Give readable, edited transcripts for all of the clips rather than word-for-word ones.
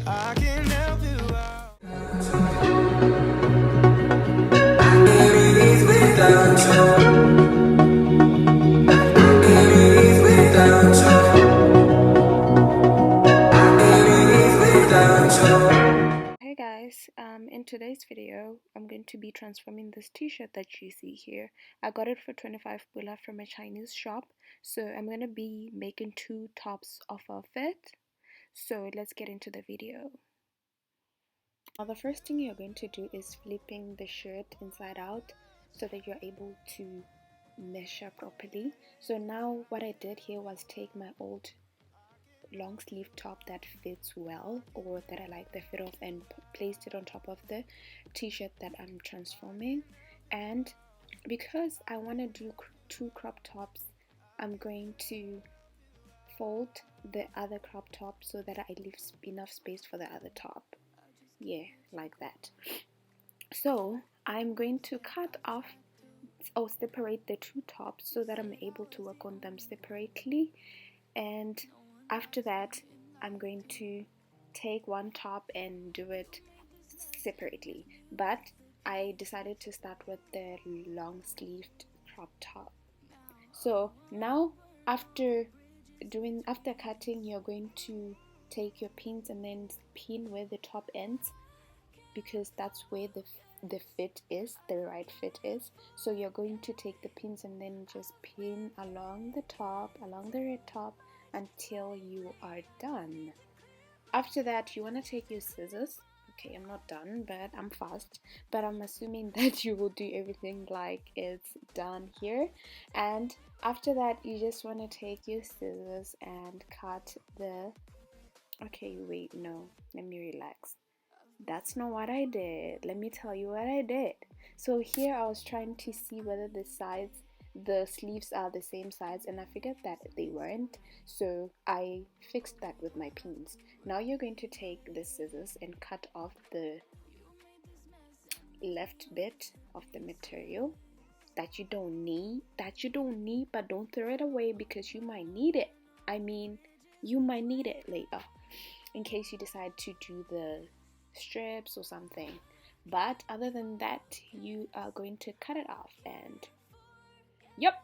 I can help you out. Hey guys, in today's video, I'm going to be transforming this t-shirt that you see here. I got it for 25 pula from a Chinese shop, so I'm going to be making two tops off of it. So let's get into the video. Now the first thing you're going to do is flipping the shirt inside out so that you're able to measure properly. So now what I did here was take my old long sleeve top that fits well, or that I like the fit of, and placed it on top of the t-shirt that I'm transforming. And because I want to do two crop tops, I'm going to fold the other crop top so that I leave enough space for the other top. Yeah, like that. So I'm going to cut off or separate the two tops so that I'm able to work on them separately. And after that, I'm going to take one top and do it separately, but I decided to start with the long sleeved crop top. So now after cutting, you're going to take your pins and then pin where the top ends, because that's where the fit is, the right fit is. So you're going to take the pins and then just pin along the top, along the red top, until you are done. After that, you want to take your scissors. Okay, I'm not done, but I'm fast, but I'm assuming that you will do everything like it's done here. And after that, you just want to take your scissors and cut the okay, wait, no, let me relax. That's not what I did. Let me tell you what I did. So here I was trying to see whether the sleeves are the same size, and I figured that they weren't, so I fixed that with my pins. Now you're going to take the scissors and cut off the left bit of the material that you don't need, but don't throw it away, because you might need it. I mean, you might need it later in case you decide to do the strips or something. But other than that, you are going to cut it off. And yep.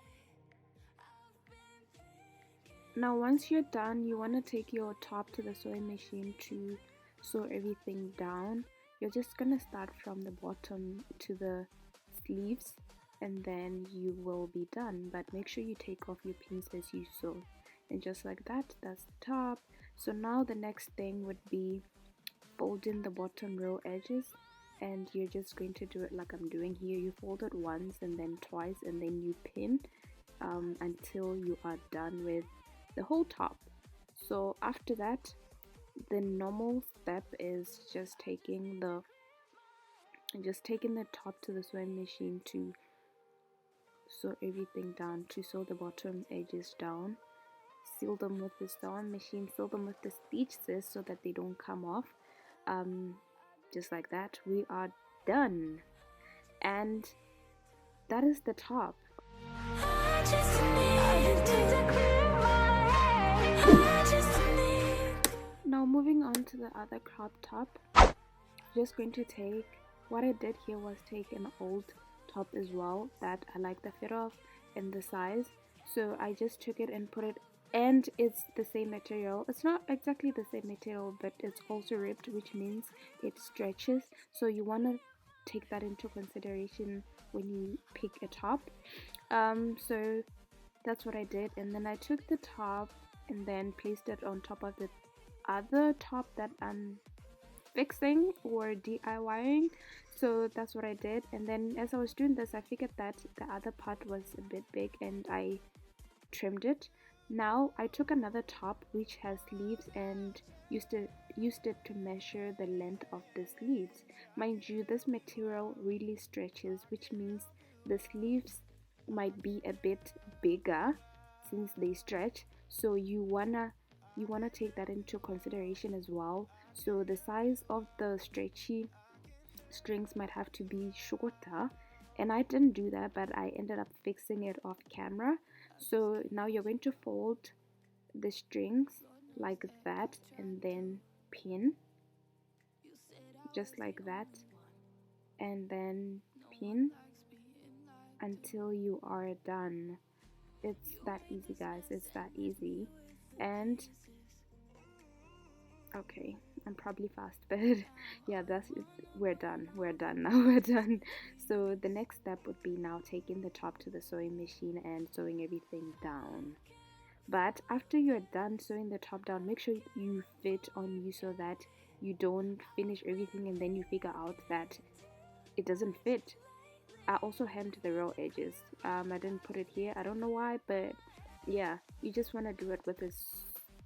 Now once you're done, you want to take your top to the sewing machine to sew everything down. You're just gonna start from the bottom to the sleeves, and then you will be done. But make sure you take off your pins as you sew. And just like that, that's the top. So now the next thing would be folding the bottom row edges, and you're just going to do it like I'm doing here. You fold it once and then twice, and then you pin until you are done with the whole top. So after that, the normal step is just taking the top to the sewing machine to sew everything down, to sew the bottom edges down, seal them with the sewing machine, seal them with the stitches so that they don't come off. Just like that, we are done, and that is the top. Now moving on to the other crop top, just going to take, what I did here was take an old top as well that I like the fit of and the size, so I just took it and put it, and it's the same material. It's not exactly the same material, but it's also ripped, which means it stretches, so you want to take that into consideration when you pick a top. So that's what I did, and then I took the top and then placed it on top of the other top that I'm fixing or DIYing. So that's what I did, and then as I was doing this, I figured that the other part was a bit big and I trimmed it. Now I took another top which has sleeves and used it to measure the length of the sleeves. Mind you, this material really stretches, which means the sleeves might be a bit bigger since they stretch, so you wanna take that into consideration as well. So the size of the stretchy strings might have to be shorter, and I didn't do that, but I ended up fixing it off camera. So now you're going to fold the strings like that and then pin, just like that, and then pin until you are done. It's that easy, guys. It's that easy. And okay, I'm probably fast, but yeah, that's it. We're done now. We're done. So the next step would be now taking the top to the sewing machine and sewing everything down. But after you're done sewing the top down, make sure you fit on you so that you don't finish everything and then you figure out that it doesn't fit. I also hemmed the raw edges. I didn't put it here, I don't know why, but yeah, you just want to do it with a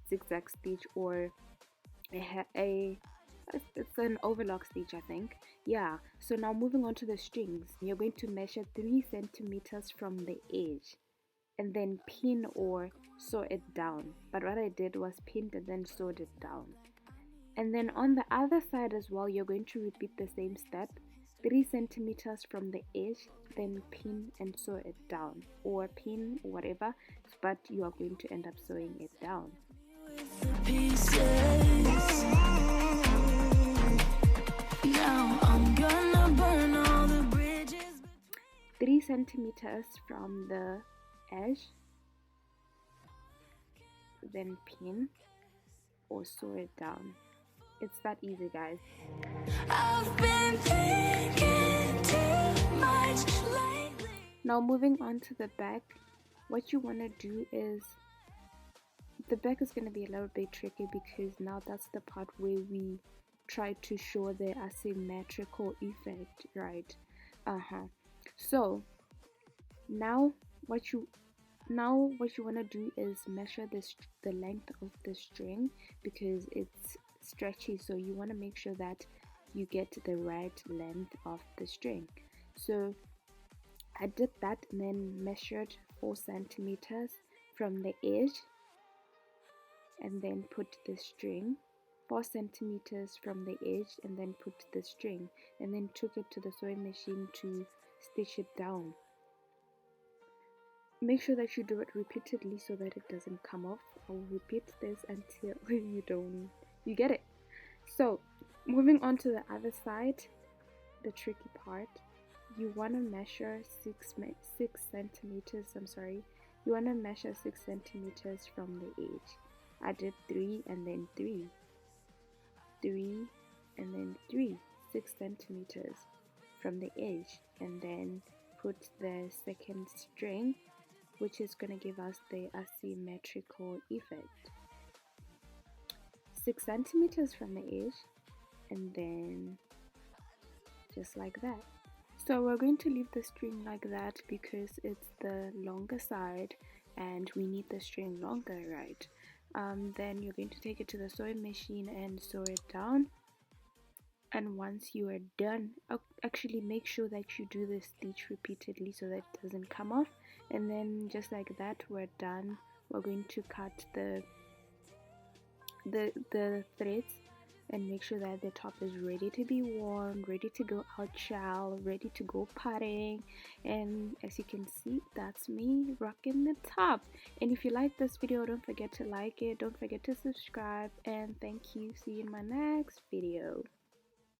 zigzag stitch or it's an overlock stitch, I think. Yeah, so now moving on to the strings, you're going to measure 3 centimeters from the edge and then pin or sew it down. But what I did was pinned and then sewed it down. And then on the other side as well, you're going to repeat the same step, 3 centimeters from the edge, then pin and sew it down, or pin, whatever, but you are going to end up sewing it down. Now I'm gonna burn all the bridges. 3 centimeters from the edge, then pin or sew it down. It's that easy, guys. I've been thinking too much lately. Now moving on to the back, what you want to do is, the back is going to be a little bit tricky because now that's the part where we try to show the asymmetrical effect, right? So now what you want to do is measure the length of the string because it's stretchy, so you want to make sure that you get the right length of the string. So I did that and then measured 4 centimeters from the edge and then put the string, 4 centimeters from the edge and then put the string, and then took it to the sewing machine to stitch it down. Make sure that you do it repeatedly so that it doesn't come off. I'll repeat this until you get it. So moving on to the other side, the tricky part, you want to measure 6 centimeters. You want to measure 6 centimeters from the edge. I did 3 and then 3 and then 3, 6 centimeters from the edge, and then put the second string, which is going to give us the asymmetrical effect. 6 centimeters from the edge, and then just like that. So we're going to leave the string like that because it's the longer side and we need the string longer, right? Then you're going to take it to the sewing machine and sew it down. And once you are done, actually make sure that you do the stitch repeatedly so that it doesn't come off. And then just like that, we're done. We're going to cut the threads and make sure that the top is ready to be worn, ready to go out child, ready to go partying. And as you can see, that's me rocking the top. And if you like this video, don't forget to like it, don't forget to subscribe, and thank you. See you in my next video.